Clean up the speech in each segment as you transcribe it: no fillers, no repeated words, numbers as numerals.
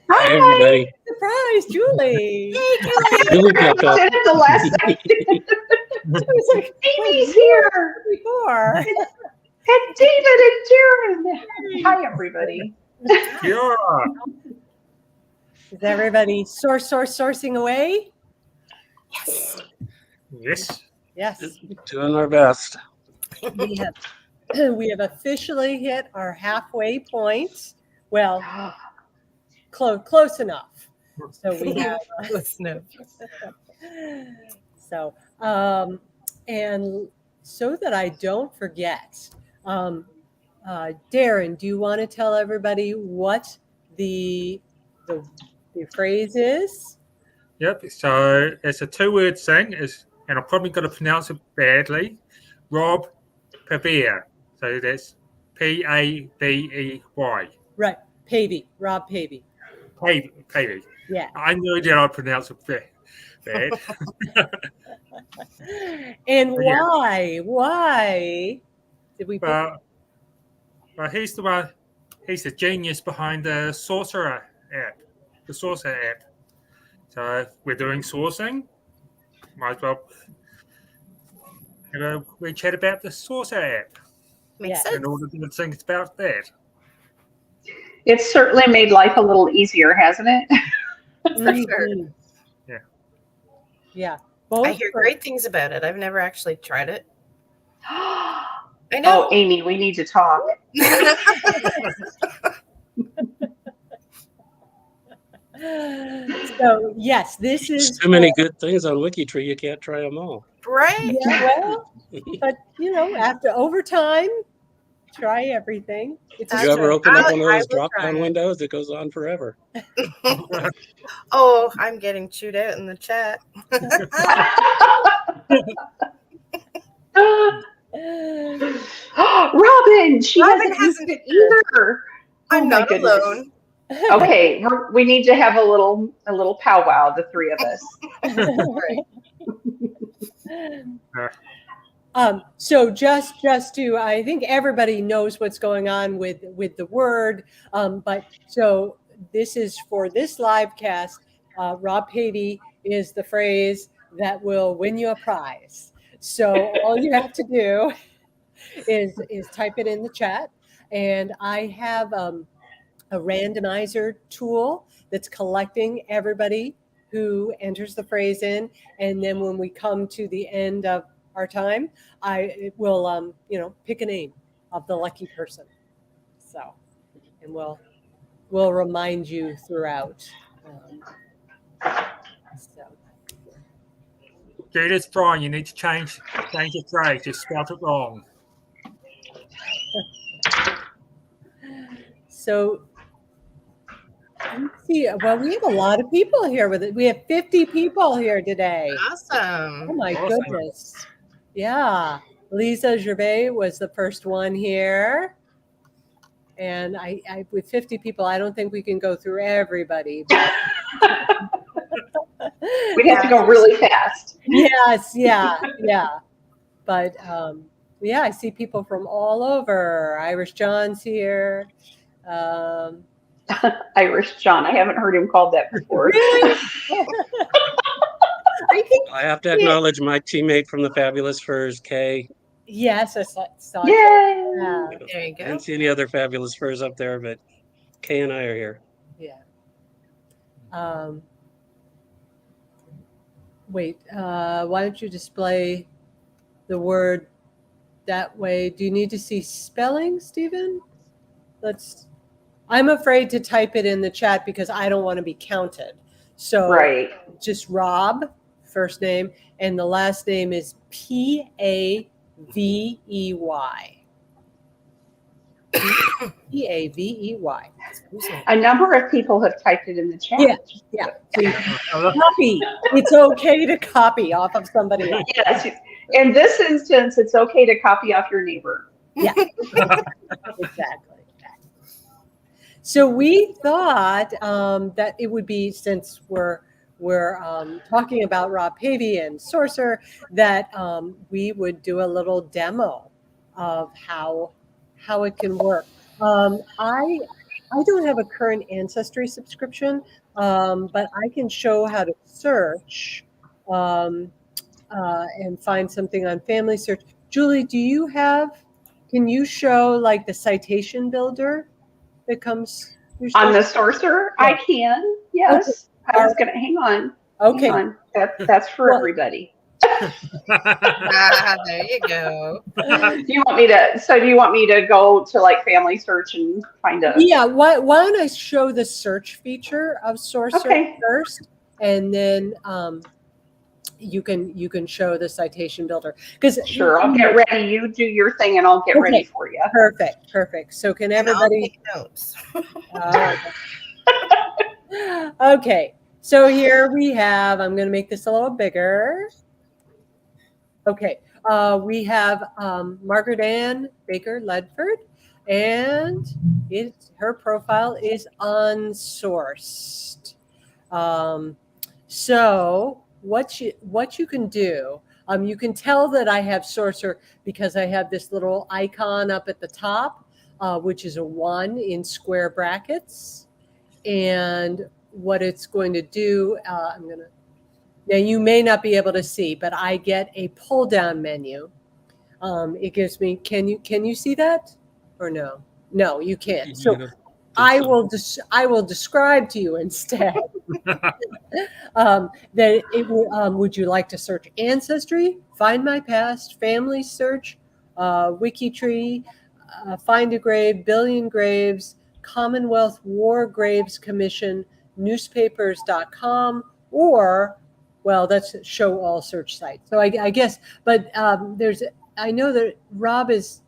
Hi, everybody. Surprise, Julie. Hey, Kellett. Julie popped up. Did it the last second. I was like, Amy's here. before. And David and Darren. Hi, everybody. Yeah. Is everybody sourcing away? Yes. Yes. Yes. Doing our best. We have officially hit our halfway point. Well, close enough. So we have So and so that I don't forget, Darren, do you want to tell everybody what the phrase is? Yep. So it's a two-word thing, and I'm probably going to pronounce it badly. Rob Pavey. So that's Pavey. Right, Pavey, Rob Pavey. Pavey. Yeah. I knew that I pronounced it bad. And why? Why did we? Well, he's the one. He's the genius behind the Sorcerer app. The Sorcerer app. So if we're doing sourcing, might as well we chat about the Sorcerer app. Makes sense. And all the good things about that. It's certainly made life a little easier, hasn't it? For sure. Yeah. Yeah. I hear great things about it. I've never actually tried it. I know. Oh, Amy, we need to talk. So yes, this is There's too many good things on WikiTree. You can't try them all. Right. Yeah, well, but after over time, try everything. It's You ever open up one of those drop-down windows? It goes on forever. Oh, I'm getting chewed out in the chat. Robin, she Robin hasn't used it either. I'm not alone. Okay, we need to have a little powwow, the three of us. So just to, I think everybody knows what's going on with the word, but so this is for this live cast. Rob Pavey is the phrase that will win you a prize. So all you have to do is type it in the chat, and I have a randomizer tool that's collecting everybody who enters the phrase in, and then when we come to the end of our time, I will pick a name of the lucky person. So, and we'll remind you throughout. Dude, it's Brian. You need to change the phrase. You spelled it wrong. So, let's see. Well, we have a lot of people here with it. We have 50 people here today. Awesome. Oh my Awesome. goodness. Yeah. Lisa Gervais was the first one here. And I with 50 people, I don't think we can go through everybody. But We'd have to go really fast. Yes, yeah. But I see people from all over. Irish John's here. Irish John. I haven't heard him called that before. Really? I have to acknowledge my teammate from the Fabulous Furs, Kay. Yes, I saw Yay! Yeah. There you I go. didn't see any other Fabulous Furs up there, but Kay and I are here. Yeah. Wait, why don't you display the word that way? Do you need to see spelling, Stephen? I'm afraid to type it in the chat because I don't want to be counted. So just Rob, first name, and the last name is Pavey. Pavey. A number of people have typed it in the chat. Yeah. So copy. It's okay to copy off of somebody else. Yes. In this instance, it's okay to copy off your neighbor. Yeah. Exactly. So we thought that it would be, since we're talking about Rob Pavey and Sorcerer, that we would do a little demo of how it can work. I I don't have a current Ancestry subscription, but I can show how to search and find something on Family Search. Julie, can you show like the citation builder that comes through On the Sorcerer? Sorcerer, Yeah. I can. Yes. I was going to hang on. Okay. Hang on. That's for Well- everybody. There you go. Do you want me to go to like Family Search and find a? Yeah. Why don't I show the search feature of Sorcerer Okay. first, and then you can show the citation builder because Sure, I'll get ready. You do your thing, and I'll get ready for you. Perfect. So can And I'll everybody? take notes. Okay. So here we have. I'm going to make this a little bigger. Okay. We have Margaret Ann Baker Ledford, and her profile is unsourced. So what you can do, you can tell that I have Sorcerer because I have this little icon up at the top, which is a 1 in square brackets. And what it's going to do, now you may not be able to see, but I get a pull down menu. It gives me, can you see that or no? No, you can't. So I will describe to you instead that it will, would you like to search Ancestry, Find My Past, Family Search, WikiTree, Find a Grave, Billion Graves, Commonwealth War Graves Commission, newspapers.com, or, well, that's show all search sites. So I guess, but I know that Rob is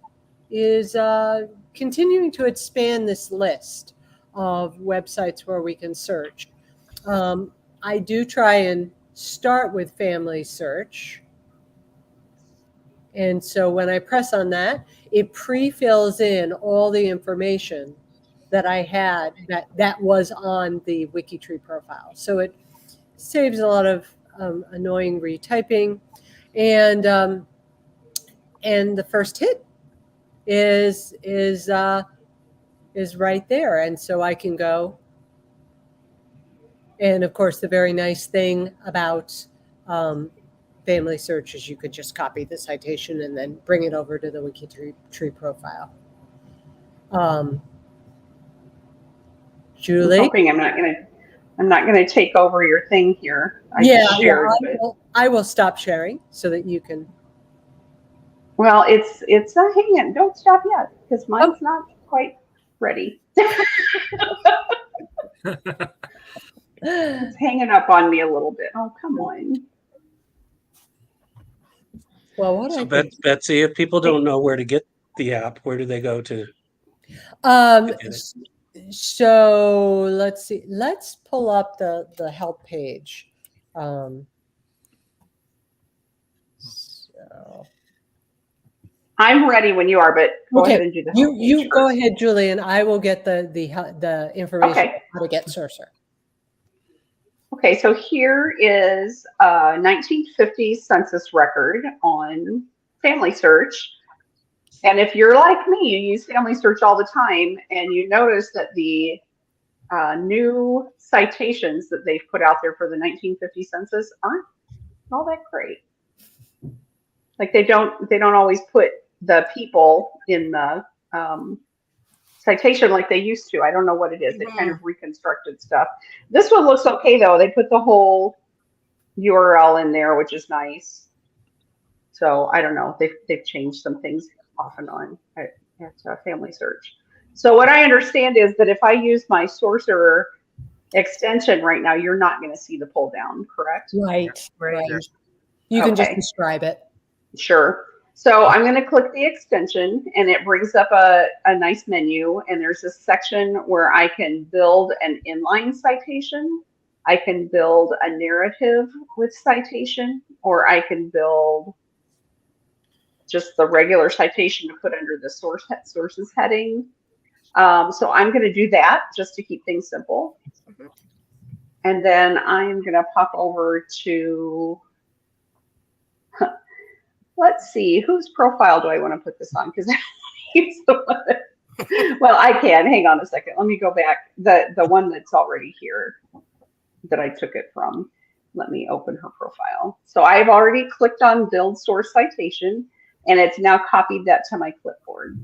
continuing to expand this list of websites where we can search. I do try and start with Family Search. And so when I press on that, it pre-fills in all the information that I had that was on the WikiTree profile. So it saves a lot of annoying retyping. And the first hit is right there. And so I can go. And of course, the very nice thing about Family Search is you could just copy the citation and then bring it over to the WikiTree profile. Julie? I'm hoping I'm not gonna take over your thing here. I will stop sharing so that you can. Well, it's hang on, don't stop yet because mine's not quite ready. It's hanging up on me a little bit. Oh, come on. Well, Betsy, if people don't know where to get the app, where do they go to? So let's see. Let's pull up the help page. So I'm ready when you are, but go ahead and do the help you page go first. ahead, Julie, and I will get the information on how to get Sorcerer. Okay, so here is a 1950 census record on Family Search. And if you're like me, you use Family Search all the time, and you notice that the new citations that they've put out there for the 1950 census aren't all that great. Like they don't always put the people in the citation like they used to. I don't know what it is. They kind of reconstructed stuff. This one looks okay though. They put the whole URL in there, which is nice. So I don't know. They've changed some things off and on at Family Search. So what I understand is that if I use my Sorcerer extension right now, you're not going to see the pull down, correct? Right. Yeah. You can just describe it. Sure. So I'm going to click the extension and it brings up a nice menu, and there's a section where I can build an inline citation. I can build a narrative with citation, or I can build just the regular citation to put under the sources heading. So I'm going to do that just to keep things simple. And then I'm going to pop over to, let's see, whose profile do I want to put this on? Because he's the one that Well, I can. Hang on a second. Let me go back. The one that's already here that I took it from. Let me open her profile. So I've already clicked on build source citation, and it's now copied that to my clipboard.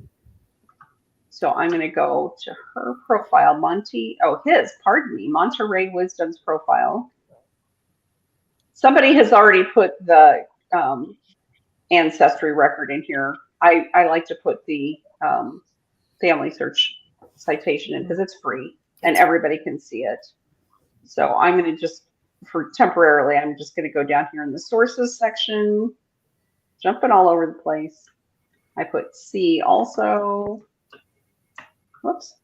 So I'm going to go to her profile, Monterey Wisdom's profile. Somebody has already put the Ancestry record in here. I like to put the family search citation in because it's free and everybody can see it. So I'm going to just, for temporarily, I'm just going to go down here in the sources section, jumping all over the place. I put C also. Whoops.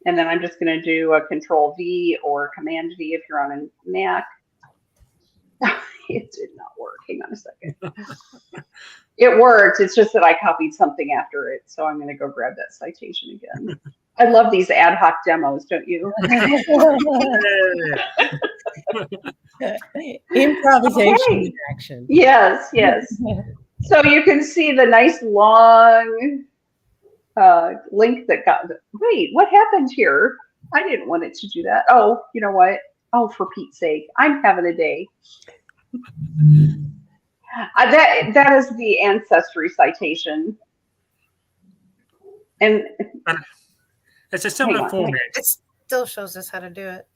And then I'm just going to do a Control V or Command V if you're on a Mac. It did not work. Hang on a second. It worked. It's just that I copied something after it. So I'm going to go grab that citation again. I love these ad hoc demos, don't you? Improvisation Okay. in action. Yes, yes. So you can see the nice long link that got. Wait, what happened here? I didn't want it to do that. Oh, you know what? Oh, for Pete's sake, I'm having a day. That is the Ancestry citation, and it's a similar format. It still shows us how to do it.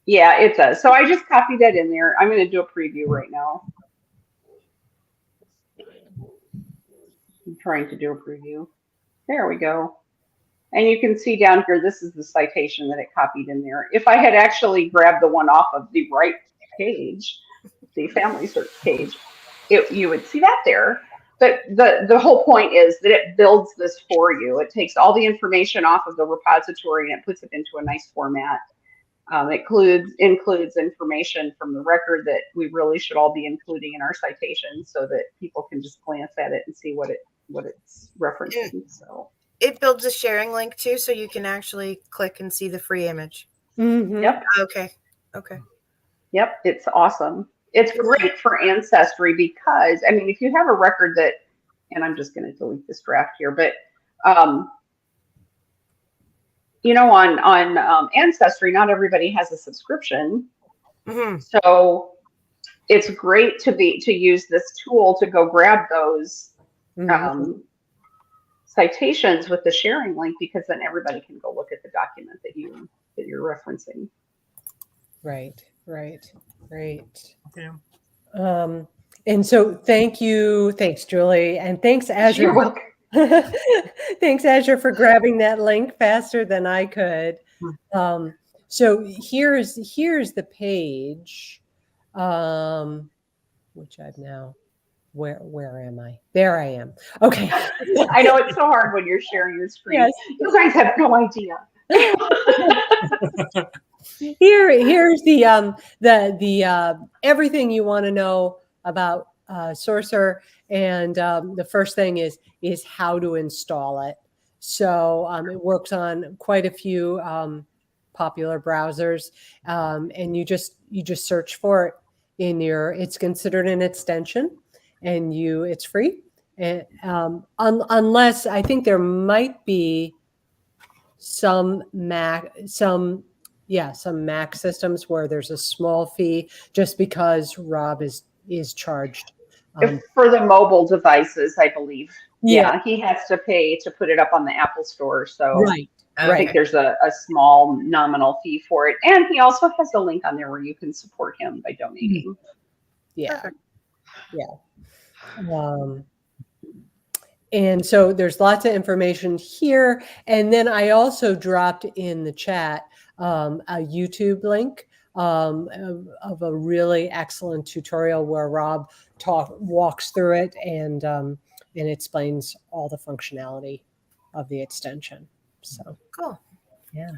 yeah, it does. So I just copied that in there. I'm going to do a preview right now. I'm trying to do a preview. There we go. And you can see down here, this is the citation that it copied in there. If I had actually grabbed the one off of the right page, the family search page, you would see that there. But the whole point is that it builds this for you. It takes all the information off of the repository and it puts it into a nice format. It includes information from the record that we really should all be including in our citations so that people can just glance at it and see what it's referencing. So it builds a sharing link too, so you can actually click and see the free image. Mm-hmm. Yep. Okay. Yep, it's awesome. It's great for Ancestry because, I mean, if you have a record that, and I'm just going to delete this draft here, but, you know, on Ancestry, not everybody has a subscription. Mm-hmm. So it's great to use this tool to go grab those citations with the sharing link because then everybody can go look at the document that you're referencing. Right. Yeah. And so thanks Julie, and thanks Azure. You're welcome. Thanks Azure for grabbing that link faster than I could. So here's the page, which I've now. Where am I? There I am. Okay. I know it's so hard when you're sharing your screen. Yes. You guys have no idea. Here's the everything you want to know about Sorcerer, and the first thing is how to install it. So it works on quite a few popular browsers, and you just search for it in your. It's considered an extension, and it's free. And unless I think there might be some Mac systems where there's a small fee just because Rob is charged. For the mobile devices, I believe. Yeah, he has to pay to put it up on the Apple Store. So right. I think there's a small nominal fee for it. And he also has a link on there where you can support him by donating. Yeah. And so there's lots of information here. And then I also dropped in the chat a YouTube link of a really excellent tutorial where Rob walks through it and explains all the functionality of the extension. So Cool. Yeah.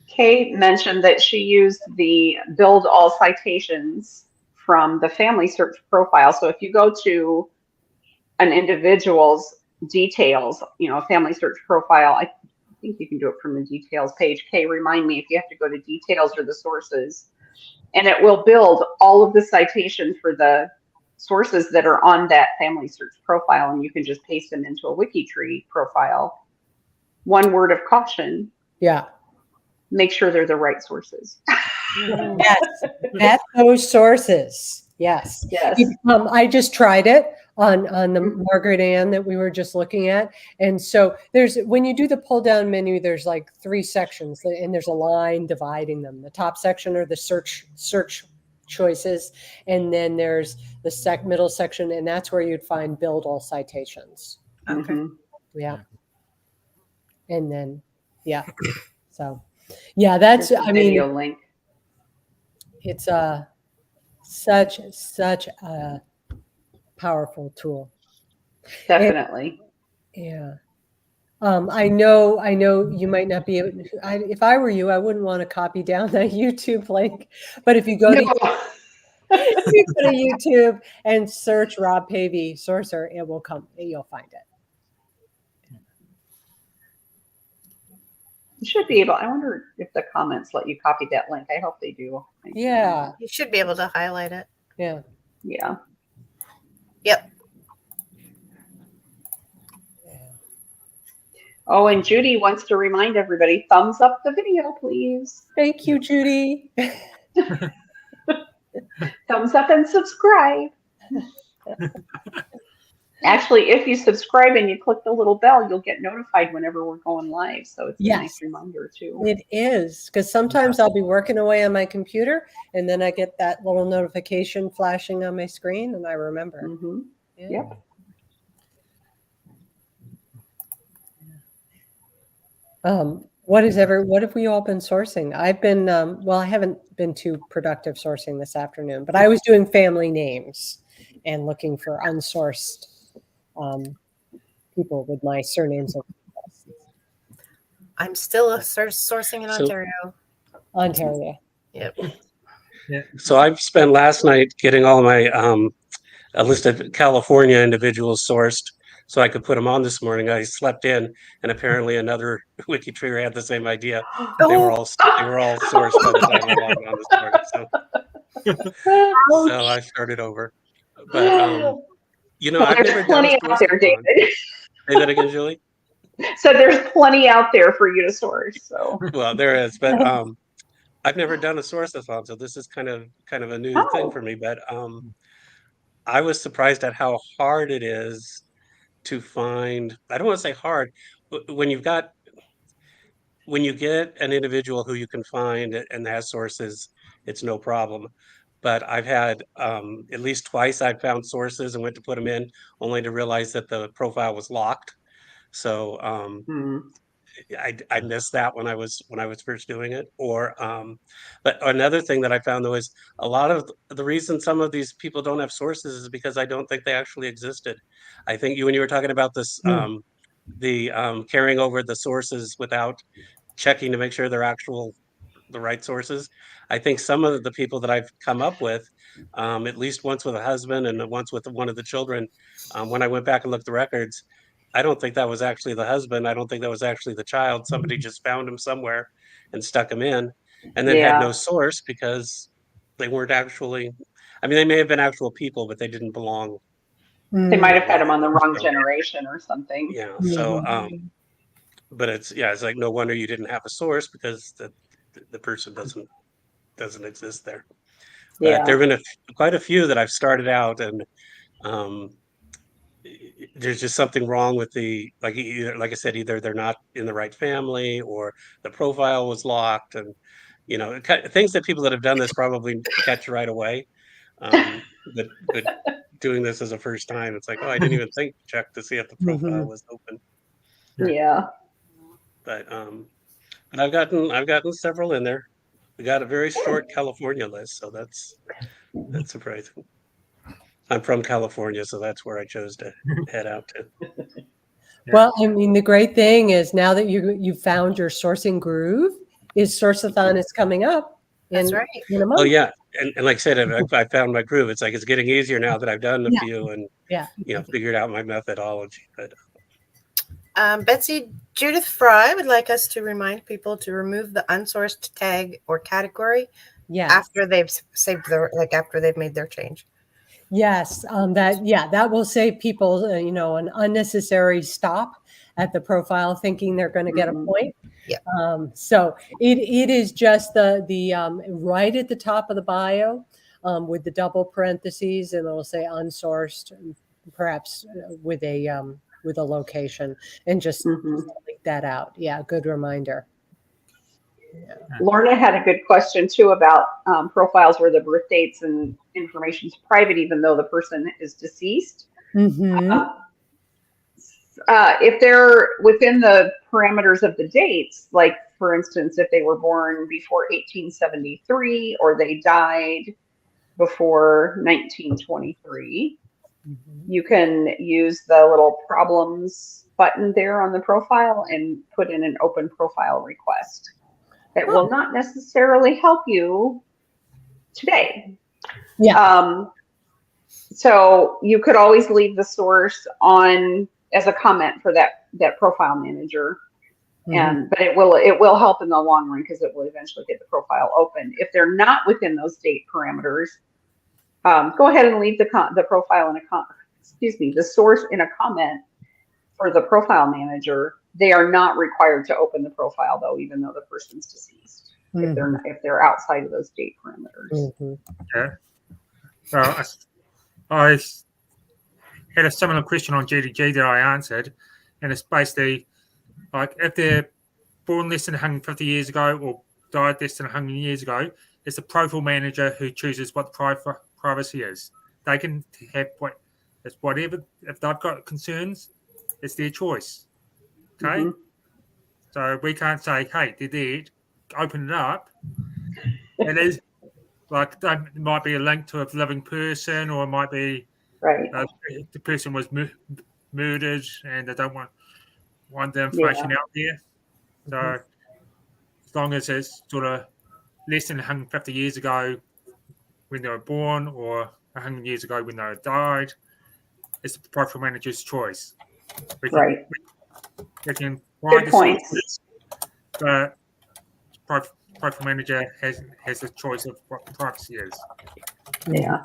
Kate mentioned that she used the build all citations from the family search profile. So if you go to an individual's details, family search profile, I think you can do it from the details page. Kay, remind me if you have to go to details or the sources, and it will build all of the citations for the sources that are on that family search profile, and you can just paste them into a WikiTree profile. one word of caution, Yeah. make sure they're the right sources. Yes. Vet those sources. Yes. Yes. I just tried it on the Margaret Ann that we were just looking at. And so when you do the pull down menu, there's like 3 sections and there's a line dividing them. The top section are the search choices. And then there's the middle section, and that's where you'd find build all citations. Okay. Mhm. Yeah. And then, yeah. So, yeah, that's, Here's the I mean, video link. it's such a powerful tool. Definitely. Yeah. I know you might not be able if I were you, I wouldn't want to copy down that YouTube link. But if you go to you go to YouTube and search Rob Pavey Sorcerer, it will come. You'll find it. You should be able. I wonder if the comments let you copy that link. I hope they do. Yeah. You should be able to highlight it. Yeah. Yeah. Yep. Oh, and Judy wants to remind everybody, thumbs up the video, please. Thank you, Judy. Thumbs up and subscribe. Actually, if you subscribe and you click the little bell, you'll get notified whenever we're going live. So it's a nice reminder too. It is, because sometimes I'll be working away on my computer and then I get that little notification flashing on my screen and I remember. Mm-hmm. Yeah. Yep. What have we all been sourcing? I've been, I haven't been too productive sourcing this afternoon, but I was doing family names and looking for unsourced people with my surnames. I'm still sourcing in Ontario. Ontario. Yep. Yeah. So I've spent last night getting all my a list of California individuals sourced so I could put them on this morning. I slept in, and apparently another WikiTree had the same idea. They were all sourced by the time I logged on this morning. So I started over. But I've never done plenty out there, David. Say that again, Julie. So there's plenty out there for you to source. So well, there is, but I've never done a source-a-thon, so this is kind of a new thing for me. But I was surprised at how hard it is to find. I don't want to say hard, but when you get an individual who you can find and has sources, it's no problem. But I've had at least twice I've found sources and went to put them in, only to realize that the profile was locked. So I missed that when I was first doing it. But another thing that I found though is a lot of the reason some of these people don't have sources is because I don't think they actually existed. I think when you were talking about this, carrying over the sources without checking to make sure they're the right sources. I think some of the people that I've come up with, at least once with a husband and once with one of the children, when I went back and looked at the records, I don't think that was actually the husband. I don't think that was actually the child. Somebody just found him somewhere and stuck him in and then had no source because they weren't actually, they may have been actual people, but they didn't belong. They might have had them on the wrong generation or something. Yeah. So, but it's like, no wonder you didn't have a source because the person doesn't exist there. Yeah. But there have been quite a few that I've started out and, there's just something wrong with like I said, either they're not in the right family or the profile was locked, and things that people that have done this probably catch right away. But doing this as a first time, it's like, oh, I didn't even think to check to see if the profile was open. Yeah. But I've gotten several in there. We got a very short California list, so that's surprising. I'm from California, so that's where I chose to head out to. Well, the great thing is now that you found your sourcing groove, is Source-a-thon is coming up. That's right. In a month. Oh yeah, and like I said, I found my groove. It's like it's getting easier now that I've done a few and figured out my methodology. But Betsy, Judith Fry would like us to remind people to remove the unsourced tag or category after they've saved after they've made their change. Yes, that will save people, an unnecessary stop at the profile thinking they're going to get a point. Yeah. So it is just the right at the top of the bio with the double parentheses, and it'll say unsourced, perhaps with a location, and just leak that out. Yeah, good reminder. Yeah. Lorna had a good question too about profiles where the birth dates and information is private, even though the person is deceased. If they're within the parameters of the dates, like for instance, if they were born before 1873 or they died before 1923, you can use the little problems button there on the profile and put in an open profile request. That will not necessarily help you today. Yeah. So you could always leave the source on as a comment for that profile manager, but it will help in the long run because it will eventually get the profile open. If they're not within those date parameters, go ahead and leave the profile in the source in a comment for the profile manager. They are not required to open the profile though, even though the person's deceased, if they're outside of those date parameters. Okay. Well, I had a similar question on GDG that I answered, and it's basically like if they're born less than 150 years ago or died less than 100 years ago, it's the profile manager who chooses what the privacy is. They can have whatever. If they've got concerns, it's their choice. Okay, so we can't say, "Hey, they're dead. Open it up." It is like it might be a link to a living person, or it might be the person was murdered, and they don't want the information out there. So as long as it's sort of less than 150 years ago when they were born, or 100 years ago when they died, it's the profile manager's choice. We can Good points. But profile manager has a choice of what privacy is. Yeah.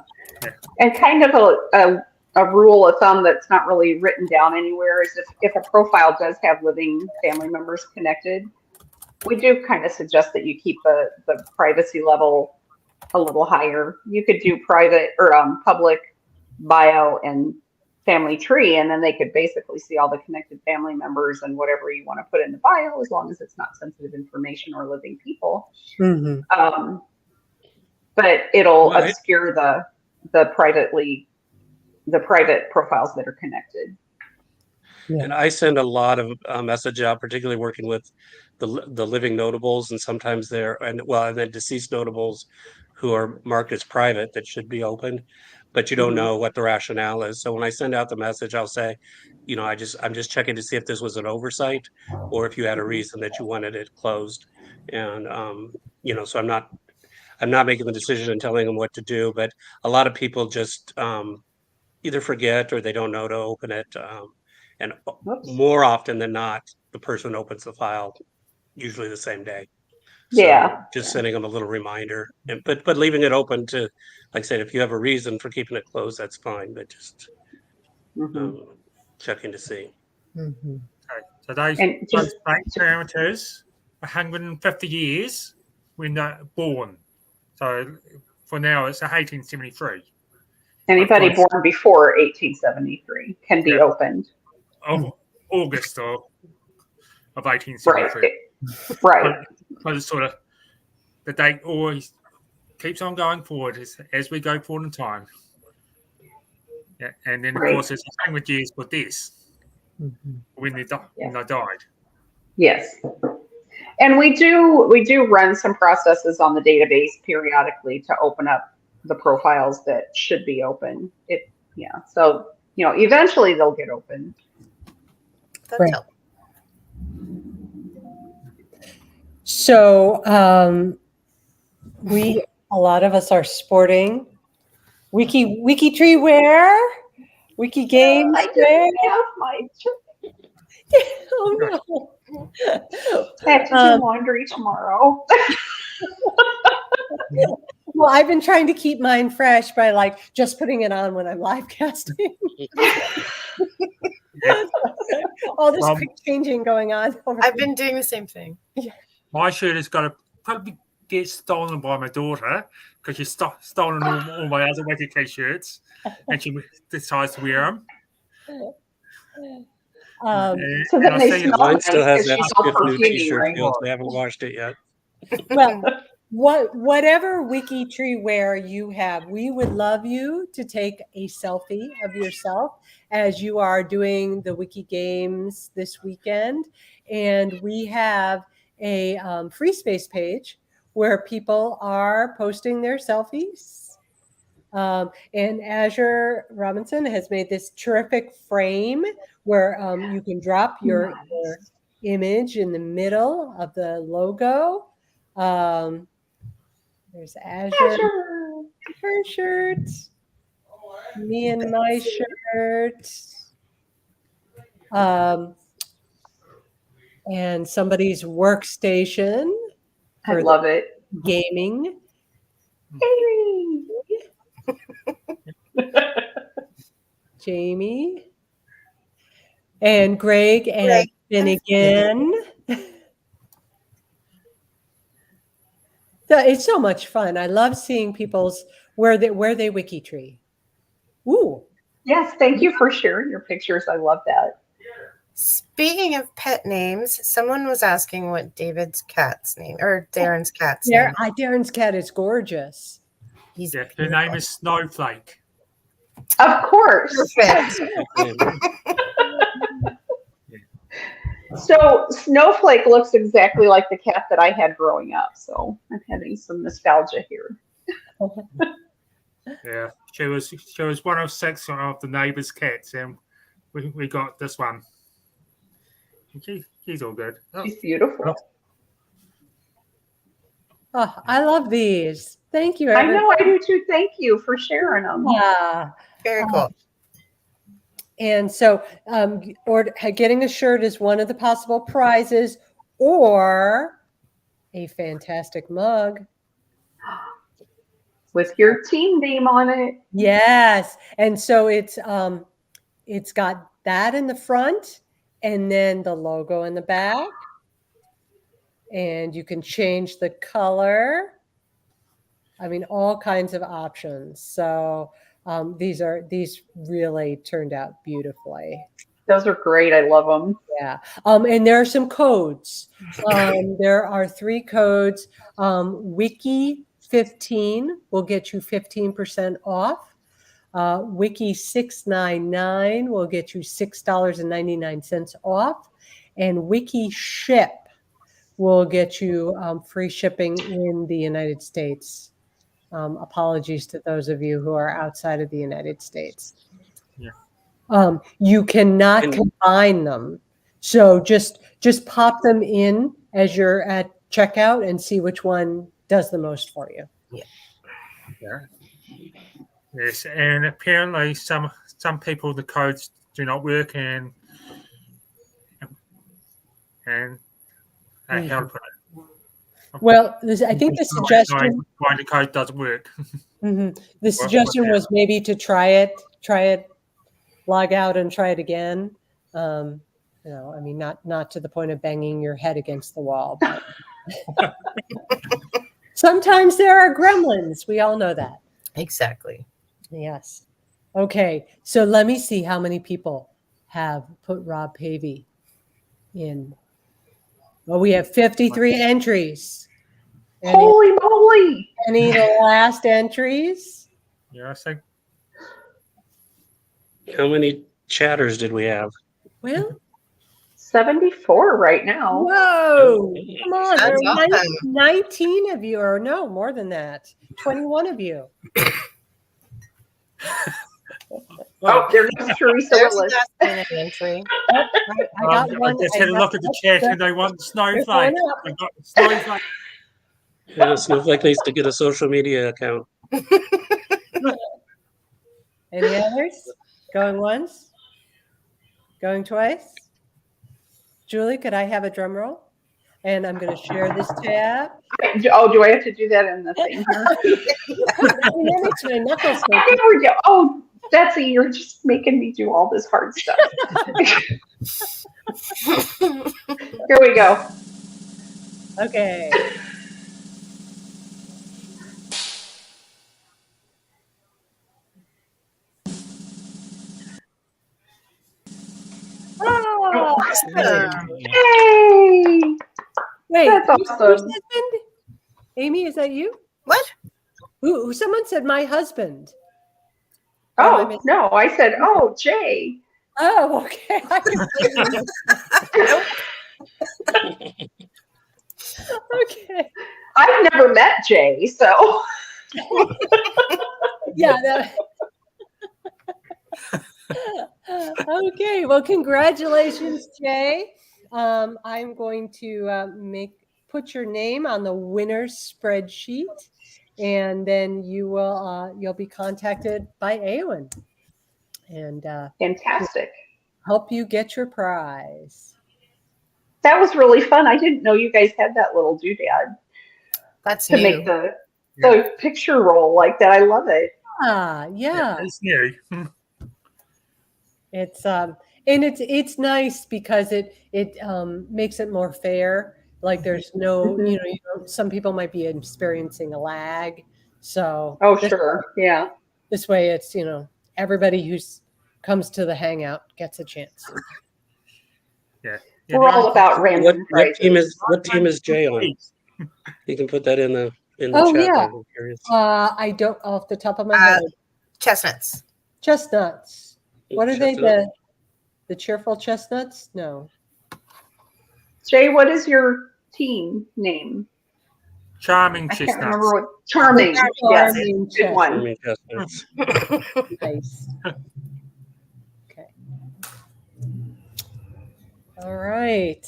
And kind of a rule of thumb that's not really written down anywhere is if a profile does have living family members connected, we do kind of suggest that you keep the privacy level a little higher. You could do private or public bio and family tree, and then they could basically see all the connected family members and whatever you want to put in the bio, as long as it's not sensitive information or living people. But it'll obscure the private profiles that are connected. And I send a lot of message out, particularly working with the living notables, and sometimes and then deceased notables who are marked as private that should be open, but you don't know what the rationale is. So when I send out the message, I'll say, I'm just checking to see if this was an oversight or if you had a reason that you wanted it closed. And so I'm not making the decision and telling them what to do, but a lot of people just either forget or they don't know to open it. And more often than not, the person opens the file usually the same day. So just sending them a little reminder, but leaving it open to, like I said, if you have a reason for keeping it closed, that's fine. But just checking to see. Okay. So those parameters, 150 years when they're born. So for now, it's 1873. Anybody born before 1873 can be opened. August of 1873. Right. But it's sort of the date always keeps on going forward as we go forward in time. Yeah, and then of course there's 100 years for this when they died. Yes. And we do run some processes on the database periodically to open up the profiles that should be open. So eventually they'll get open. That's helpful. So a lot of us are sporting WikiTree wear, Wiki Games wear. Have my Oh no! I have to do laundry tomorrow. Well, I've been trying to keep mine fresh by just putting it on when I'm live casting. All this Well, quick changing going on. I've been doing the same thing. My shirt has got to probably get stolen by my daughter because she's stolen all my other WikiTree shirts, and she decides to wear them. So then they smell Mine nice still has because that she's all stiff new perfumey, t-shirt right? feels. We haven't washed it yet. Well, whatever WikiTree wear you have, we would love you to take a selfie of yourself as you are doing the Wiki Games this weekend. And we have a free space page where people are posting their selfies. And Azure Robinson has made this terrific frame where you can drop your image in the middle of the logo. There's Azure, her shirt, me and my shirt, and somebody's workstation. I love it. Gaming. Jamie and Greg and Finnegan. It's so much fun. I love seeing people's where they WikiTree. Ooh. Yes, thank you for sharing your pictures. I love that. Speaking of pet names, someone was asking what David's cat's name or Darren's cat's name. Darren's cat is gorgeous. Her name is Snowflake. Of course. Perfect. So Snowflake looks exactly like the cat that I had growing up. So I'm having some nostalgia here. Yeah, she was one of 6 of the neighbours' cats, and we got this one. She's all good. She's beautiful. Oh, I love these. Thank you. I know, I do too. Thank you for sharing them. Yeah. Very cool. And so getting a shirt is one of the possible prizes, or a fantastic mug. With your team name on it. Yes. And so it's got that in the front and then the logo in the back. And you can change the color. I mean, all kinds of options. So these really turned out beautifully. Those are great. I love them. Yeah. And there are some codes. There are 3 codes. Wiki 15 will get you 15% off. Wiki 699 will get you $6.99 off. And Wiki Ship will get you free shipping in the United States. Apologies to those of you who are outside of the United States. Yeah. You cannot combine them. So just pop them in as you're at checkout and see which one does the most for you. Yeah. Yes, and apparently some people the codes do not work, and how to put it. Well, I think the suggestion why the code doesn't work. The suggestion was maybe to try it, log out and try it again. I mean, not to the point of banging your head against the wall, but sometimes there are gremlins. We all know that. Exactly. Yes. Okay. So let me see how many people have put Rob Pavey in. Well, we have 53 entries. Holy moly! Any last entries? Yeah, I think. How many chatters did we have? Well, 74 right now. whoa! Come on, there That's are awesome. 19 of you, or no, more than that. 21 of you. Oh, there's Teresa There's Willis. the last entry. I got one. I just had a look at the chat, and they want Snowflake. They got Snowflake. Yeah, Snowflake needs to get a social media account. Any others? Going once? Going twice? Julie, could I have a drum roll? And I'm going to share this tab. Oh, do I have to do that in the thing here? That makes my knuckles go. There we go. Oh, Betsy, you're just making me do all this hard stuff. Here we go. Okay. Oh, Yay! wait, That's who's awesome. husband? Amy, is that you? What? Ooh, someone said my husband. Oh, no, I said, oh, Jay. Oh, okay. Okay. I've never met Jay, so. Yeah. Okay. Well, congratulations, Jay. I'm going to put your name on the winner's spreadsheet, and then you'll be contacted by Eowyn, and Fantastic. help you get your prize. That was really fun. I didn't know you guys had that little doodad That's to new. make the picture roll like that. I love it. Yeah. It's new. It's and it's nice because it makes it more fair. Like there's no, some people might be experiencing a lag. So Sure. Yeah. This way it's, everybody who comes to the hangout gets a chance. Yeah. We're all about random prizes. What team is Jay on? You can put that in the chat. Yeah. I'm curious. I don't off the top of my head. Chestnuts. Chestnuts. What are they? Chestnut. The cheerful chestnuts? No. Jay, what is your team name? Charming I can't chestnuts. remember what. Charming. Yes. Charming Good one. Charming chestnuts. Nice. Okay. All right.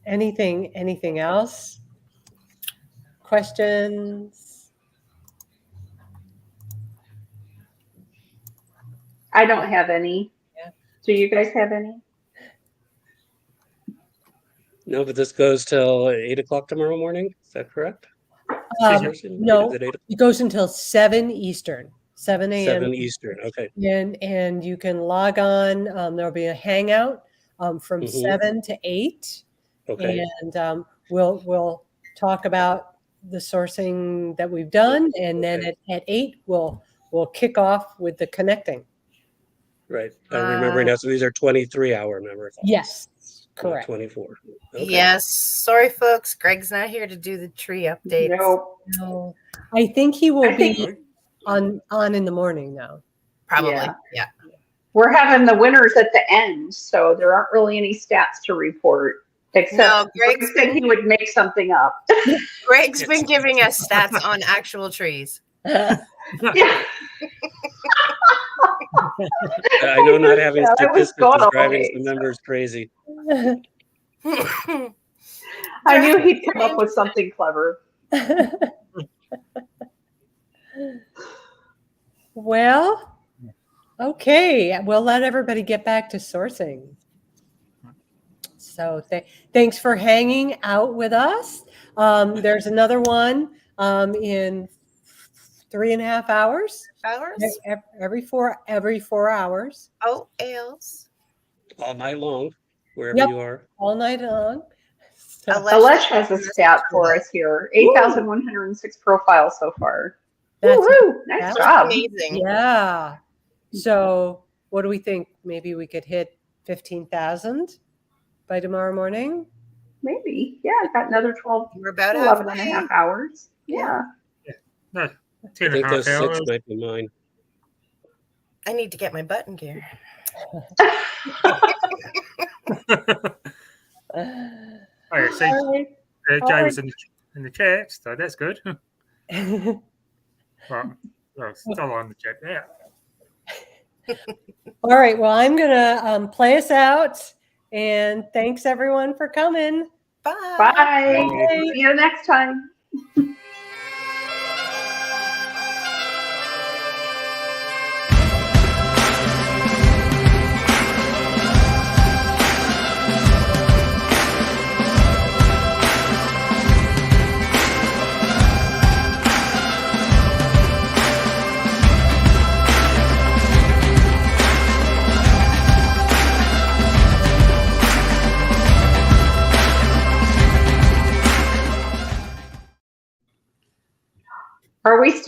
Anything else? Questions? I don't have any. Yeah. Do you guys have any? No, but this goes till 8 o'clock tomorrow morning. Is that correct? No, Is it 8? it goes until 7 Eastern, 7 a.m. 7 Eastern. Okay. And you can log on. There'll be a hangout from 7 to 8. Okay. And we'll talk about the sourcing that we've done, and then at 8 we'll kick off with the connecting. Right. I'm remembering now. So these are 23-hour marathons. Yes, not correct. 24. Okay. Yes. Sorry, folks. Greg's not here to do the tree updates. Nope. No, I think he will be on in the morning now. Probably. Yeah. Yeah. We're having the winners at the end, so there aren't really any stats to report. Except Greg said he would make something up. Greg's been giving us stats on actual trees. Yeah. I know not having statistics is driving away, some members crazy. I knew he'd come up with something clever. Well, okay. We'll let everybody get back to sourcing. So thanks for hanging out with us. There's another one in 3.5 hours. Every 4 hours. Oh, ales. All night long, wherever Yep. you are. All night long. So, Alesh has a stat for us here. 8,106 profiles so far. That's- Woo-hoo! Nice that's job. Amazing. yeah. So what do we think? Maybe we could hit 15,000 by tomorrow morning? Maybe. Yeah, I got another 12, We're about 11 and a halfway. half hours. Yeah. No, I 10 think and a those half 6 hours. might be mine. I need to get my button gear. Oh, yeah, see, All right. Jay was in the chat, so that's good. Well, still on the chat. Yeah. All right. Well, I'm going to play us out. And thanks, everyone, for coming. Bye. Bye. Bye. See you next time. Are we still